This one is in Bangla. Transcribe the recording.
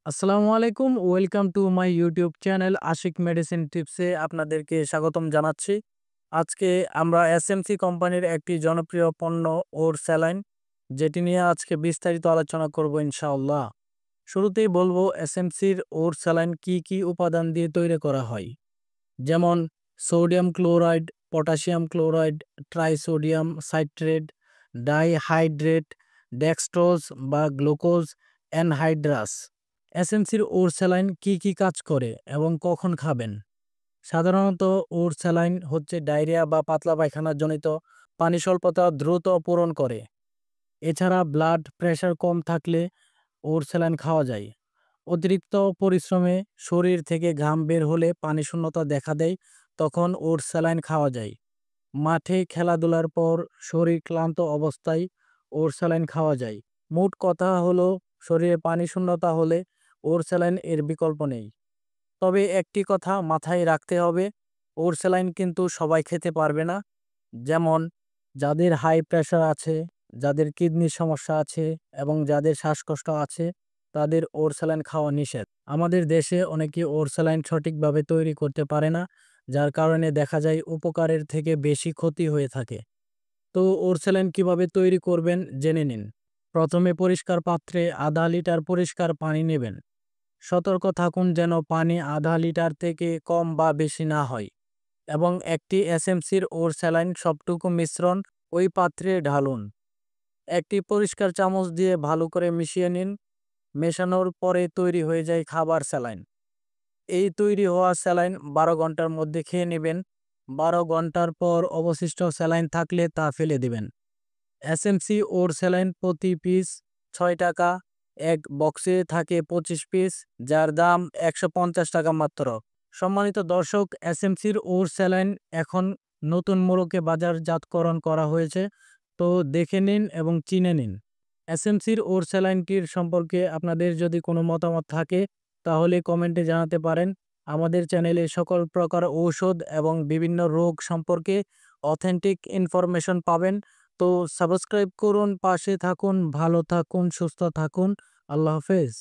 আসসালামু আলাইকুম। Welcome to my YouTube channel Ashik medicine টিপসে আপনাদেরকে স্বাগতম জানাচ্ছি। আজকে আমরা এসএমসি কোম্পানির একটি জনপ্রিয় পণ্য ওর স্যালাইন যেটি নিয়ে আজকে বিস্তারিত আলোচনা করব ইনশাআল্লাহ। শুরুতেই বলবো এসএমসির ওর স্যালাইন কি উপাদান দিয়ে তৈরি করা হয়, যেমন sodium chloride, potassium chloride, ট্রাইসোডিয়াম citrate, dihydrate, dextrose বা গ্লুকোজ অ্যানহাইড্রাস। এসএমসির ওর স্যালাইন কি কাজ করে এবং কখন খাবেন? সাধারণত ওর স্যালাইন হচ্ছে ডায়রিয়া বা পাতলা পায়খানা জনিত পানি স্বল্পতা দ্রুত পূরণ করে। এছাড়া ব্লাড প্রেশার কম থাকলে ওর স্যালাইন খাওয়া যায়। অতিরিক্ত পরিশ্রমে শরীর থেকে ঘাম বের হলে পানি শূন্যতা দেখা দেয়, তখন ওর স্যালাইন খাওয়া যায়। মাঠে খেলাধুলার পর শরীর ক্লান্ত অবস্থায় ওর স্যালাইন খাওয়া যায়। মোট কথা হলো, শরীরে পানি শূন্যতা হলে ওর স্যালাইন এর বিকল্প নেই। তবে একটি কথা মাথায় রাখতে হবে, ওর স্যালাইন কিন্তু সবাই খেতে পারবে না। যেমন যাদের হাই প্রেশার আছে, যাদের কিডনির সমস্যা আছে এবং যাদের শ্বাসকষ্ট আছে, তাদের ওর স্যালাইন খাওয়া নিষেধ। আমাদের দেশে অনেকে ওর স্যালাইন সঠিকভাবে তৈরি করতে পারে না, যার কারণে দেখা যায় উপকারের থেকে বেশি ক্ষতি হয়ে থাকে। তো ওর স্যালাইন কিভাবে তৈরি করবেন জেনে নিন। প্রথমে পরিষ্কার পাত্রে আধা লিটার পরিষ্কার পানি নেবেন। সতর্ক থাকুন যেন পানি আধা লিটার থেকে কম বা বেশি না হয়, এবং একটি এসএমসির ওর স্যালাইন সবটুকু মিশ্রণ ওই পাত্রে ঢালুন। একটি পরিষ্কার চামচ দিয়ে ভালো করে মিশিয়ে নিন। মেশানোর পরে তৈরি হয়ে যায় খাবার স্যালাইন। এই তৈরি হওয়া স্যালাইন 12 ঘন্টার মধ্যে খেয়ে নেবেন। 12 ঘন্টার পর অবশিষ্ট স্যালাইন থাকলে তা ফেলে দিবেন। এসএমসি ওর স্যালাইন প্রতি পিস 6 টাকা। এক বক্সে থাকে 25 পিস, যার দাম 150 টাকা মাত্র। সম্মানিত দর্শক, এসএমসির ওর স্যালাইন এখন নতুন মোড়কে বাজারজাতকরণ করা হয়েছে, তো দেখে নিন এবং চিনে নিন। এসএমসির ওর স্যালাইনটির সম্পর্কে আপনাদের যদি কোনো মতামত থাকে তাহলে কমেন্টে জানাতে পারেন। আমাদের চ্যানেলে সকল প্রকার ঔষধ এবং বিভিন্ন রোগ সম্পর্কে অথেন্টিক ইনফরমেশন পাবেন। তো সাবস্ক্রাইব করুন, পাশে থাকুন, ভালো থাকুন, সুস্থ থাকুন। আল্লাহ হাফেজ।